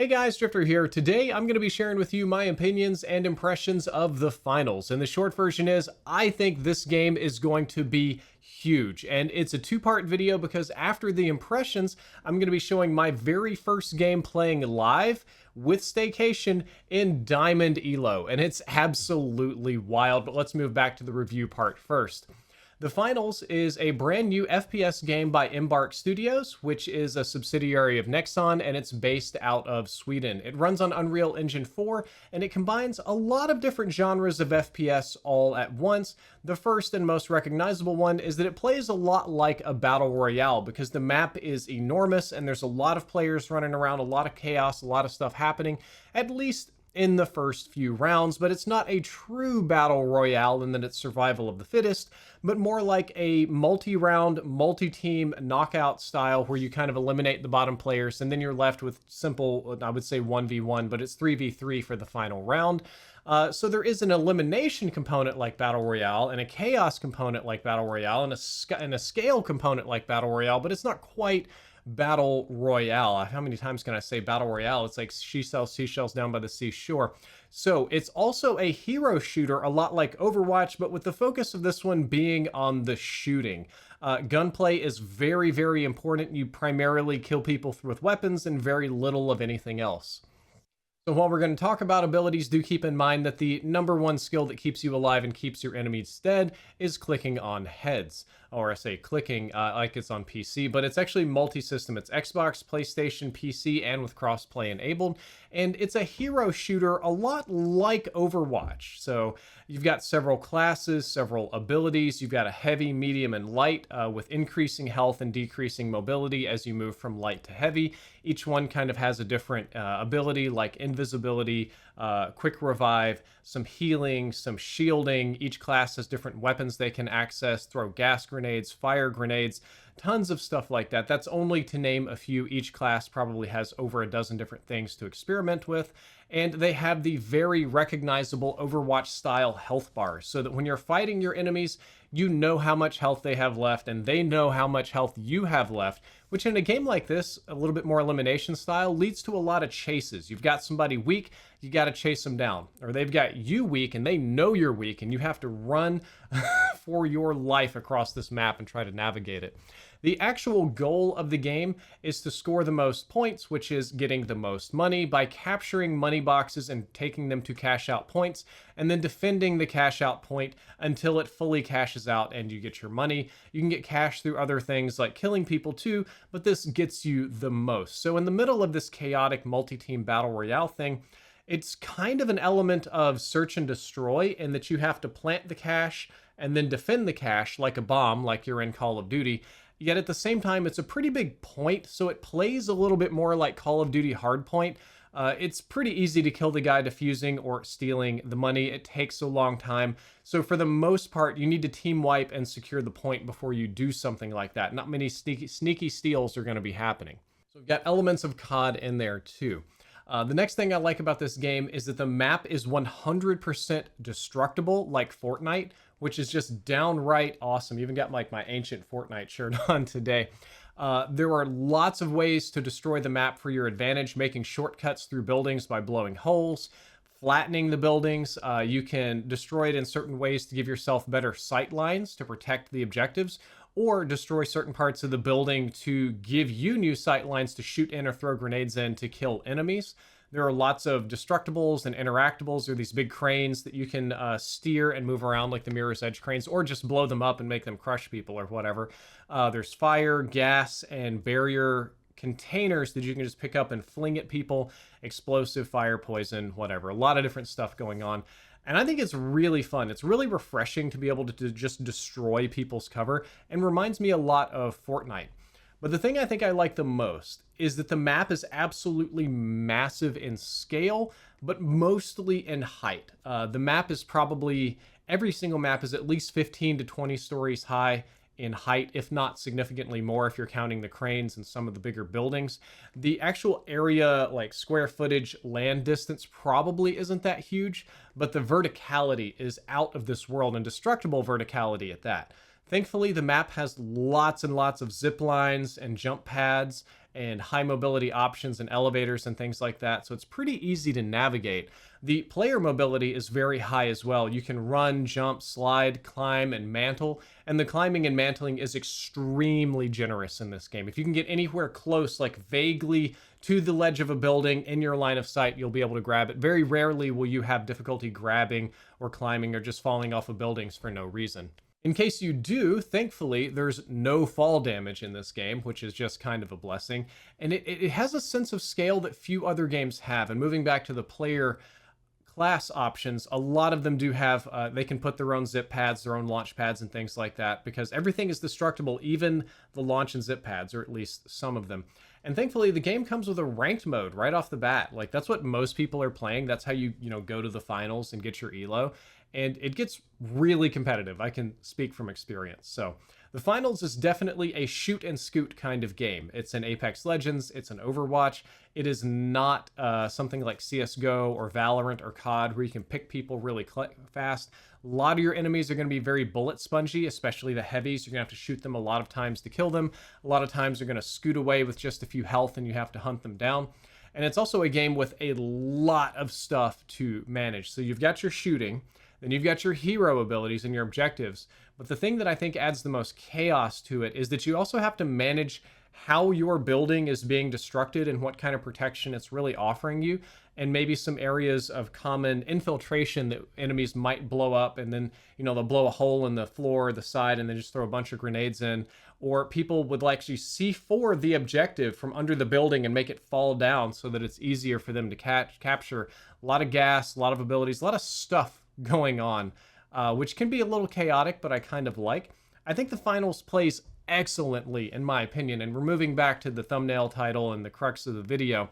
Hey guys, Drifter here. Today I'm going to be sharing with you my opinions and impressions of the finals. And the short version is, I think this game is going to be huge. And it's a two-part video because after the impressions, I'm going to be showing my very first game playing live with Staycation in Diamond Elo. And it's absolutely wild, but let's move back to the review part first. The Finals is a brand new FPS game by Embark Studios, which is a subsidiary of Nexon, and it's based out of Sweden. It runs on Unreal Engine 4, and it combines a lot of different genres of FPS all at once. The first and most recognizable one is that it plays a lot like a Battle Royale, because the map is enormous, and there's a lot of players running around, a lot of chaos, a lot of stuff happening, at least in the first few rounds, but it's not a true battle royale in that it's survival of the fittest, but more like a multi-round, multi-team knockout style where you kind of eliminate the bottom players and then you're left with simple, I would say 1v1, but it's 3v3 for the final round. So there is an elimination component like Battle Royale and a chaos component like Battle Royale and a scale component like Battle Royale, but it's not quite Battle Royale. How many times can I say Battle Royale? It's like she sells seashells down by the seashore. So it's also a hero shooter, a lot like Overwatch, but with the focus of this one being on the shooting. Gunplay is very, very important. You primarily kill people with weapons and very little of anything else. So while we're going to talk about abilities, do keep in mind that the number one skill that keeps you alive and keeps your enemies dead is clicking on heads. Or I say clicking like it's on PC, but it's actually multi-system. It's Xbox, PlayStation, PC, and with cross-play enabled. And it's a hero shooter a lot like Overwatch. So you've got several classes, several abilities. You've got a heavy, medium, and light with increasing health and decreasing mobility as you move from light to heavy. Each one kind of has a different ability like invisibility, quick revive, some healing, some shielding. Each class has different weapons they can access, throw gas grenades, fire grenades, tons of stuff like that. That's only to name a few. Each class probably has over a dozen different things to experiment with. And they have the very recognizable Overwatch style health bars so that when you're fighting your enemies, you know how much health they have left and they know how much health you have left, which in a game like this, a little bit more elimination style, leads to a lot of chases. You've got somebody weak, you got to chase them down. Or they've got you weak and they know you're weak and you have to run for your life across this map and try to navigate it. The actual goal of the game is to score the most points, which is getting the most money by capturing money boxes and taking them to cash out points, and then defending the cash out point until it fully cashes out and you get your money. You can get cash through other things like killing people too, but this gets you the most. So in the middle of this chaotic multi-team battle royale thing, it's kind of an element of search and destroy in that you have to plant the cache and then defend the cache like a bomb, like you're in Call of Duty. Yet at the same time, it's a pretty big point, so it plays a little bit more like Call of Duty Hardpoint. It's pretty easy to kill the guy defusing or stealing the money. It takes a long time. So for the most part, you need to team wipe and secure the point before you do something like that. Not many sneaky steals are going to be happening. So we've got elements of CoD in there too. The next thing I like about this game is that the map is 100% destructible like Fortnite, which is just downright awesome. Even got like my ancient Fortnite shirt on today. There are lots of ways to destroy the map for your advantage, making shortcuts through buildings by blowing holes, flattening the buildings. You can destroy it in certain ways to give yourself better sight lines to protect the objectives, or destroy certain parts of the building to give you new sight lines to shoot in or throw grenades in to kill enemies. There are lots of destructibles and interactables. There are these big cranes that you can steer and move around like the Mirror's Edge cranes, or just blow them up and make them crush people or whatever. There's fire, gas, and barrier containers that you can just pick up and fling at people. Explosive, fire, poison, whatever. A lot of different stuff going on. And I think it's really fun. It's really refreshing to be able to just destroy people's cover, and reminds me a lot of Fortnite. But the thing I think I like the most is that the map is absolutely massive in scale, but mostly in height. The map is probably, every single map is at least 15 to 20 stories high in height, if not significantly more if you're counting the cranes and some of the bigger buildings. The actual area, like square footage, land distance probably isn't that huge, but the verticality is out of this world, and destructible verticality at that. Thankfully, the map has lots and lots of zip lines and jump pads and high mobility options and elevators and things like that. So it's pretty easy to navigate. The player mobility is very high as well. You can run, jump, slide, climb, and mantle. And the climbing and mantling is extremely generous in this game. If you can get anywhere close, like vaguely to the ledge of a building in your line of sight, you'll be able to grab it. Very rarely will you have difficulty grabbing or climbing or just falling off of buildings for no reason. In case you do, thankfully, there's no fall damage in this game, which is just kind of a blessing. And it has a sense of scale that few other games have. And moving back to the player class options, a lot of them do have, they can put their own zip pads, their own launch pads and things like that, because everything is destructible, even the launch and zip pads, or at least some of them. And thankfully, the game comes with a ranked mode right off the bat. Like, that's what most people are playing. That's how you go to the finals and get your elo. And it gets really competitive. I can speak from experience. So the finals is definitely a shoot and scoot kind of game. It's an Apex Legends. It's an Overwatch. It is not something like CSGO or Valorant or CoD where you can pick people really fast. A lot of your enemies are going to be very bullet spongy, especially the heavies. You're going to have to shoot them a lot of times to kill them. A lot of times they're going to scoot away with just a few health and you have to hunt them down. And it's also a game with a lot of stuff to manage. So you've got your shooting, then you've got your hero abilities and your objectives. But the thing that I think adds the most chaos to it is that you also have to manage how your building is being destructed and what kind of protection it's really offering you, and maybe some areas of common infiltration that enemies might blow up, and then they'll blow a hole in the floor or the side and then just throw a bunch of grenades in, or people would actually C4 the objective from under the building and make it fall down so that it's easier for them to capture. A lot of gas, a lot of abilities, a lot of stuff going on, which can be a little chaotic, but I kind of like. I think the finals plays excellently, in my opinion, and we're moving back to the thumbnail title and the crux of the video,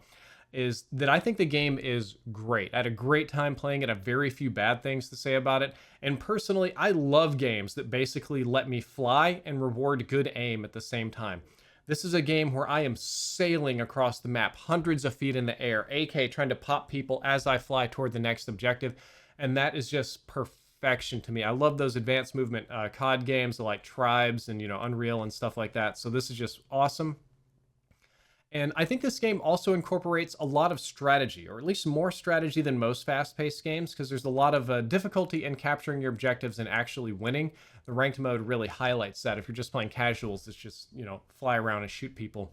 is that I think the game is great. I had a great time playing it. I have very few bad things to say about it. And personally, I love games that basically let me fly and reward good aim at the same time. This is a game where I am sailing across the map, hundreds of feet in the air, AK trying to pop people as I fly toward the next objective. And that is just perfection to me. I love those advanced movement COD games like Tribes and Unreal and stuff like that. So this is just awesome. And I think this game also incorporates a lot of strategy, or at least more strategy than most fast-paced games, because there's a lot of difficulty in capturing your objectives and actually winning. The ranked mode really highlights that. If you're just playing casuals, it's just, fly around and shoot people.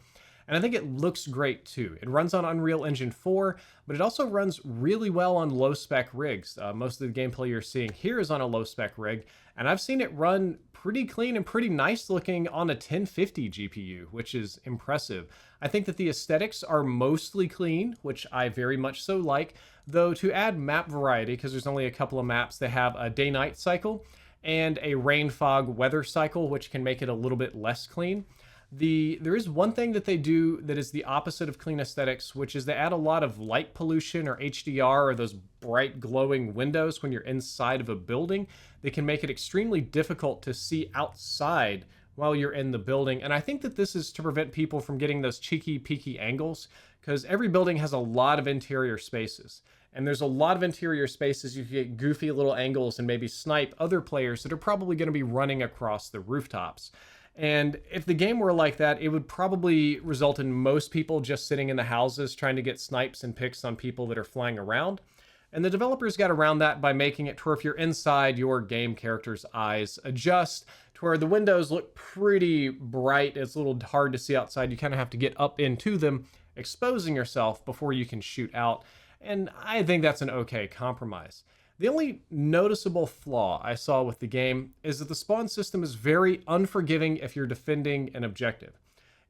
And I think it looks great too. It runs on Unreal Engine 4, but it also runs really well on low-spec rigs. Most of the gameplay you're seeing here is on a low-spec rig, and I've seen it run pretty clean and pretty nice looking on a 1050 GPU, which is impressive. I think that the aesthetics are mostly clean, which I very much so like, though to add map variety, because there's only a couple of maps, they have a day-night cycle and a rain-fog weather cycle, which can make it a little bit less clean. There is one thing that they do that is the opposite of clean aesthetics, which is they add a lot of light pollution or HDR, or those bright glowing windows when you're inside of a building. They can make it extremely difficult to see outside while you're in the building. And I think that this is to prevent people from getting those cheeky, peeky angles, because every building has a lot of interior spaces. And there's a lot of interior spaces you can get goofy little angles and maybe snipe other players that are probably going to be running across the rooftops. And if the game were like that, it would probably result in most people just sitting in the houses trying to get snipes and picks on people that are flying around. And the developers got around that by making it to where if you're inside, your game character's eyes adjust to where the windows look pretty bright. It's a little hard to see outside. You kind of have to get up into them, exposing yourself before you can shoot out. And I think that's an okay compromise. The only noticeable flaw I saw with the game is that the spawn system is very unforgiving if you're defending an objective.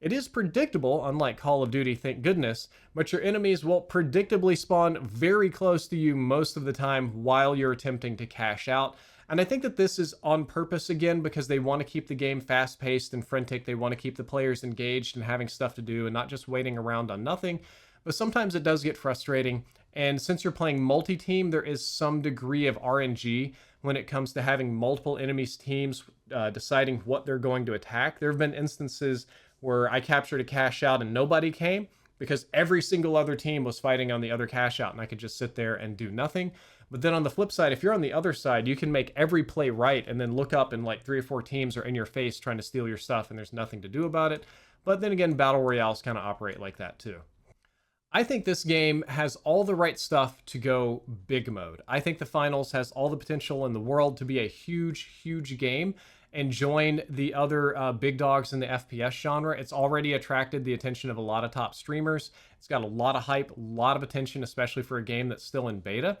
It is predictable, unlike Call of Duty, thank goodness, but your enemies will predictably spawn very close to you most of the time while you're attempting to cash out. And I think that this is on purpose again, because they want to keep the game fast-paced and frantic. They want to keep the players engaged and having stuff to do and not just waiting around on nothing. But sometimes it does get frustrating. And since you're playing multi-team, there is some degree of RNG when it comes to having multiple enemies teams deciding what they're going to attack. There have been instances where I captured a cash out and nobody came because every single other team was fighting on the other cash out and I could just sit there and do nothing. But then on the flip side, if you're on the other side, you can make every play right and then look up and like 3 or 4 teams are in your face trying to steal your stuff and there's nothing to do about it. But then again, Battle Royales kind of operate like that too. I think this game has all the right stuff to go big mode. I think the finals has all the potential in the world to be a huge, huge game and join the other big dogs in the FPS genre. It's already attracted the attention of a lot of top streamers. It's got a lot of hype, a lot of attention, especially for a game that's still in beta.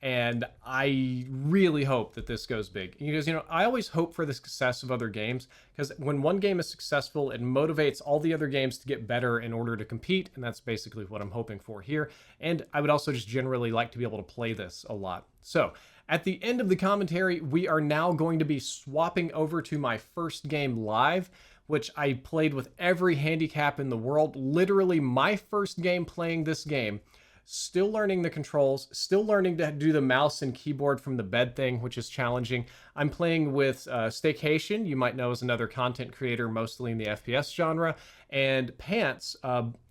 And I really hope that this goes big. Because, you know, I always hope for the success of other games, because when one game is successful, it motivates all the other games to get better in order to compete. And that's basically what I'm hoping for here. And I would also just generally like to be able to play this a lot. So at the end of the commentary, we are now going to be swapping over to my first game live, which I played with every handicap in the world. Literally my first game playing this game. Still learning the controls, still learning to do the mouse and keyboard from the bed thing, which is challenging. I'm playing with Staycation, you might know as another content creator, mostly in the FPS genre, and Pants.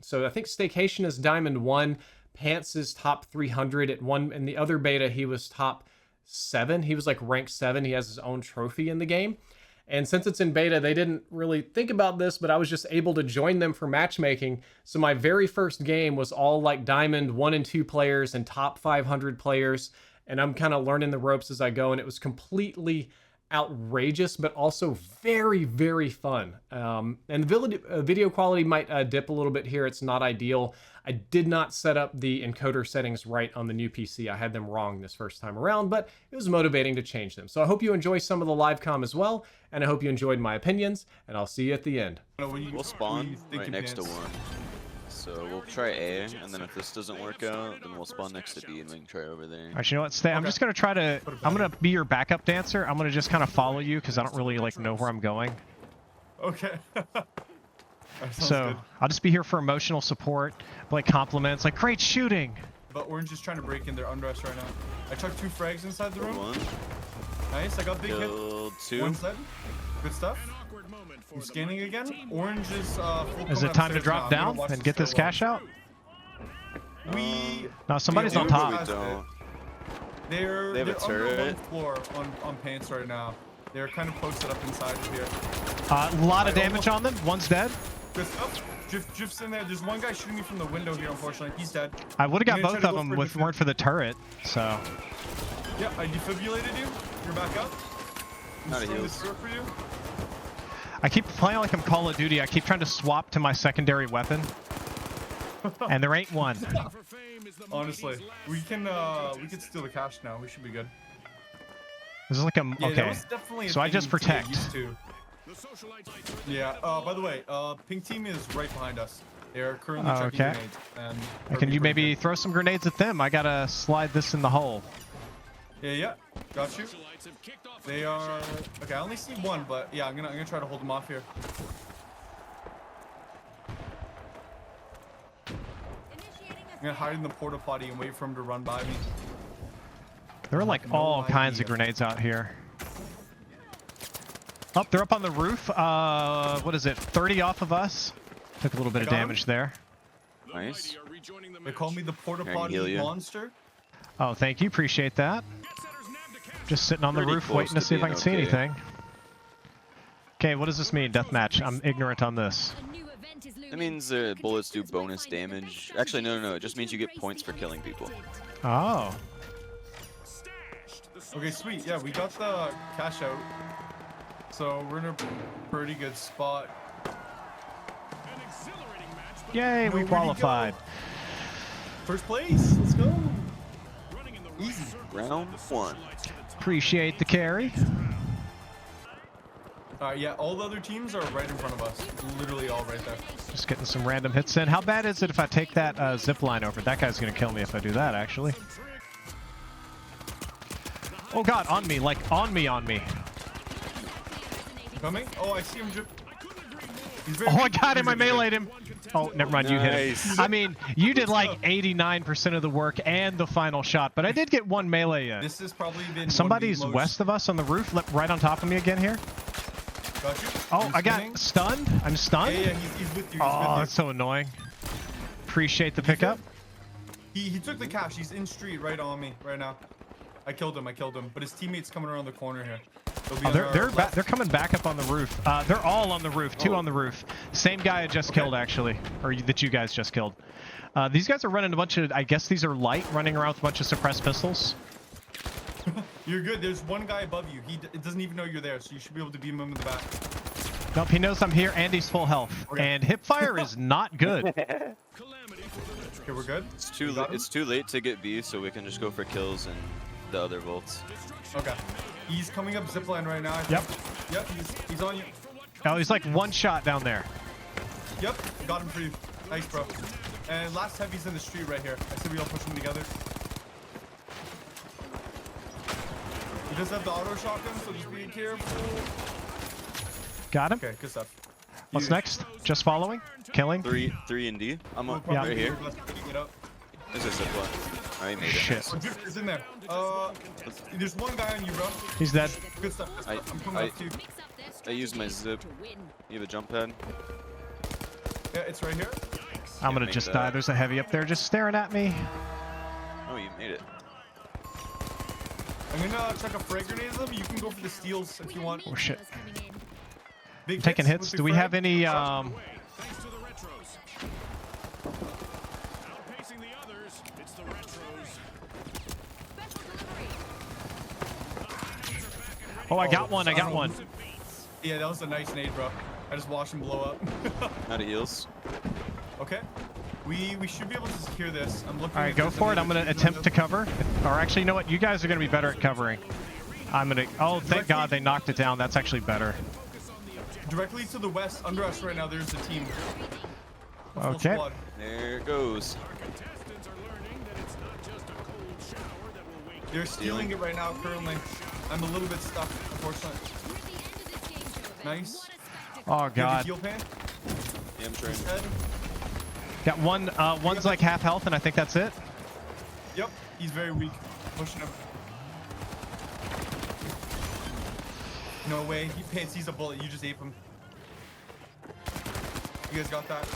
So I think Staycation is Diamond 1, Pants is top 300 at one. In the other beta, he was top 7. He was like rank 7. He has his own trophy in the game. And since it's in beta, they didn't really think about this, but I was just able to join them for matchmaking. So my very first game was all like Diamond 1 and 2 players and top 500 players. And I'm kind of learning the ropes as I go. And it was completely outrageous, but also very, very fun. And the video quality might dip a little bit here. It's not ideal. I did not set up the encoder settings right on the new PC. I had them wrong this first time around, but it was motivating to change them. So I hope you enjoy some of the live comm as well, and I hope you enjoyed my opinions, and I'll see you at the end. We'll spawn right next to 1. So we'll try A, and then if this doesn't work out, then we'll spawn next to B and we can try over there. Actually, you know what, Stay, I'm just going to try to, I'm going to be your backup dancer. I'm going to just kind of follow you because I don't really like know where I'm going. Okay. So I'll just be here for emotional support, like compliments, like great shooting. But Orange is trying to break in. They're under us right now. I chucked 2 frags inside the room. 1. Nice, I got big hit. 2. 1 side. Good stuff. I'm scanning again. Orange is full. Is it time to drop down and get this cash out? No, somebody's on top. They have a turret. Under 1 floor on Pants right now. They're kind of posted up inside of here. A lot of damage on them. One's dead. Good stuff. Drift's in there. There's one guy shooting me from the window here, unfortunately. He's dead. I would have got both of them if it weren't for the turret, so. Yeah, I defibrillated you. You're back up. Not a heal. For you. I keep playing like I'm Call of Duty. I keep trying to swap to my secondary weapon. And there ain't one. Honestly, we can steal the cash now. We should be good. This is like a, okay. So I just protect. Yeah, by the way, pink team is right behind us. They're currently checking grenades. And can you maybe throw some grenades at them? I gotta slide this in the hole. Yeah, got you. They are, okay, I only see 1, but yeah, I'm gonna try to hold them off here. I'm gonna hide in the porta potty and wait for him to run by me. There are like all kinds of grenades out here. Oh, they're up on the roof. What is it? 30 off of us. Took a little bit of damage there. Nice. They call me the porta potty monster. Oh, thank you. Appreciate that. Just sitting on the roof waiting to see if I can see anything. Okay, what does this mean, deathmatch? I'm ignorant on this. That means bullets do bonus damage. Actually, no. It just means you get points for killing people. Oh. Okay, sweet. Yeah, we got the cash out. So we're in a pretty good spot. Yay, we qualified. First place. Let's go. Easy. Round 1. Appreciate the carry. Yeah, all the other teams are right in front of us. Literally all right there. Just getting some random hits in. How bad is it if I take that zip line over? That guy's going to kill me if I do that, actually. Oh god, on me, like on me. Coming? Oh, I see him drip. Oh, I got him, I meleeed him. Oh, never mind, you hit him. I mean, you did like 89% of the work and the final shot, but I did get 1 melee in. This has probably been somebody's west of us on the roof, right on top of me again here. Got you. Oh, I got stunned. I'm stunned. Yeah, he's with you. Oh, that's so annoying. Appreciate the pickup. He took the cash. He's in street right on me right now. I killed him, but his teammate's coming around the corner here. Oh, they're coming back up on the roof. They're all on the roof. Two on the roof. Same guy I just killed, actually, or that you guys just killed. These guys are running a bunch of, I guess these are light, running around with a bunch of suppressed pistols. You're good. There's one guy above you. He doesn't even know you're there, so you should be able to beat him in the back. Nope, he knows I'm here and he's full health. Okay. And hip fire is not good. Okay, we're good. It's too late to get B, so we can just go for kills and the other vaults. Okay. He's coming up zipline right now. Yep. Yep, he's on you. Oh, he's like one shot down there. Yep, got him for you. Nice, bro. And last heavy's in the street right here. I said we all push them together. He does have the auto shotgun, so just be careful. Got him. Okay, good stuff. What's next? Just following? Killing? Three and D. I'm up Yeah. right here. Get up. There's a zipline. I made it. Shit. Oh, Drifter's in there. There's one guy on you, bro. He's dead. Good stuff. Good stuff. I'm coming up to you. I used my zip. You have a jump pad? Yeah, it's right here. I'm gonna make just that. die. There's a heavy up there just staring at me. Oh, you made it. I'm gonna chuck a frag grenade at them. You can go for the steals if you want. Oh shit. Big Taking hits. with the Do we frag. have any Oh, I got one. I got one. Yeah, that was a nice nade, bro. I just watched him blow up. Out of heals. Okay. We should be able to secure this. I'm looking. All right, if go there's for it. any I'm gonna other attempt to teams cover. Or actually, you know what? You guys are gonna be better at covering. I'm gonna. Oh, thank God they knocked it down. That's actually better. directly to the west, under us right now. There's a team. A full Okay. squad. There it goes. They're stealing it right now, currently. I'm a little bit stuck, unfortunately. Nice. Oh You have God. the heal pan? Yeah, I'm trying. He's dead. Got one. One's like half health, and I think that's it. Yep, he's very weak. Pushing him. No way. He pants. He's a bullet. You just ape him. You guys got that?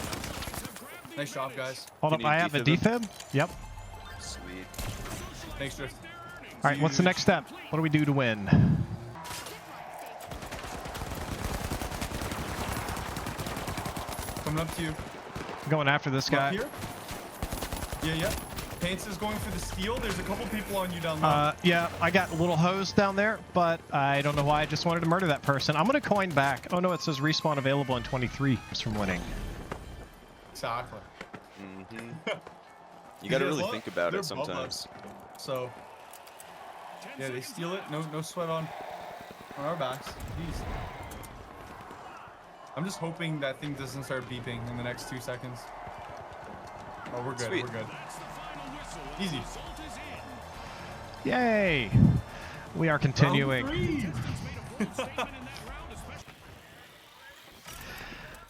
Nice job, guys. Hold You up. need I have a defib? defib. Yep. Sweet. Thanks, Drift. All right. What's the next step? What do we do to win? Coming up to you. I'm going after this Up guy. here? Yeah. Pants is going for the steal. There's a couple people on you down low. Yeah, I got a little hose down there, but I don't know why. I just wanted to murder that person. I'm gonna coin back. Oh no, it says respawn available in 23 from winning. Exactly. You gotta Yeah, really well, think about they're it sometimes. So, yeah, they steal it. No sweat on our backs. Jeez. I'm just hoping that thing doesn't start beeping in the next 2 seconds. Oh, we're good. Sweet. We're good. Easy. Yay! We are continuing. Round 3.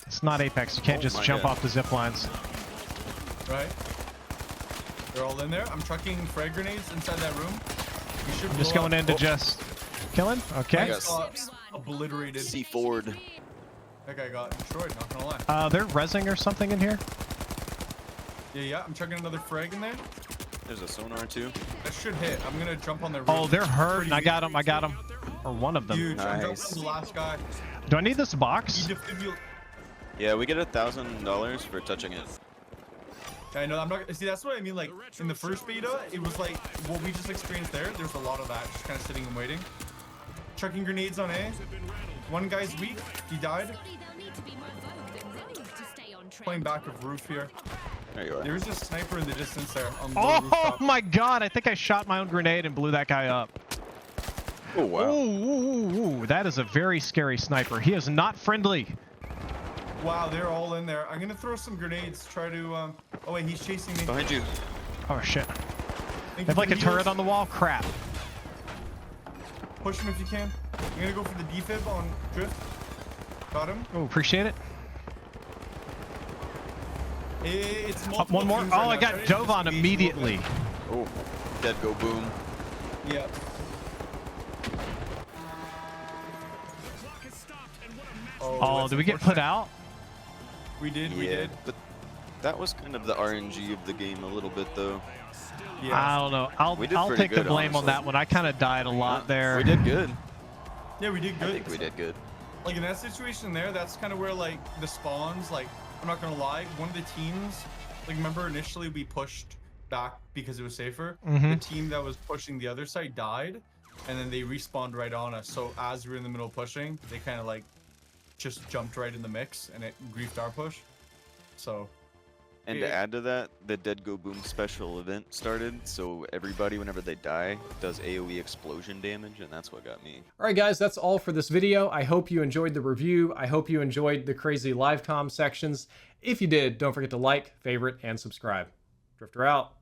It's not Apex. You can't Oh just my jump God. off the zip lines. Right? They're all in there. I'm chucking frag grenades inside that room. You should Just blow going up. in to just kill him. Okay. got Obliterated. C Ford. That guy got destroyed, not gonna lie. They're rezzing or something in here. Yeah, I'm chucking another frag in there. There's a sonar too. That should hit. I'm gonna jump on their roof. Oh, they're hurt. Pretty I weak. got him. I got him. Or one of them. Huge. I'm jumping Nice. on the last guy. Do I need this box? He defibrilled. Yeah, we get $1,000 for touching it. I know. I'm not. See, that's what I mean. Like in the first beta, it was like what we just experienced there. There's a lot of that, just kind of sitting and waiting. Chucking grenades on A. One guy's weak. He died. Playing back of roof here. There you are. There's a sniper in the distance there on the Oh rooftop. my God! I think I shot my own grenade and blew that guy up. Oh wow. Ooh, that is a very scary sniper. He is not friendly. Wow, they're all in there. I'm gonna throw some grenades. Try to. Oh wait, he's chasing me. Behind you. Oh shit! Thank They you have for like a the turret heals. on the wall. Crap. Push him if you can. I'm gonna go for the defib on Drift. Got him. Oh, appreciate it. It's multiple One more. teams Oh, right I now. got Try to dove on disengage a little immediately. Oh, dead go boom. bit. Yeah. Oh, that's did we get unfortunate. put out? We did. We Yeah, did. but that was kind of the RNG of the game a little bit though. Yeah. I don't know. We did I'll pretty take the good, blame on honestly. that one. I kind of died a lot there. We did good. Yeah, we did good. I think we did good. Like in that situation there, that's kind of where like the spawns, like I'm not gonna lie, one of the teams, like remember initially we pushed back because it was safer. The team that was pushing the other side died, and then they respawned right on us. So as we were in the middle of pushing, they kind of like just jumped right in the mix, and it griefed our push. So. And to add to that, the Dead Go Boom special event started, so everybody, whenever they die, does AoE explosion damage, and that's what got me. All right, guys, that's all for this video. I hope you enjoyed the review. I hope you enjoyed the crazy live comm sections. If you did, don't forget to like, favorite, and subscribe. Drifter out.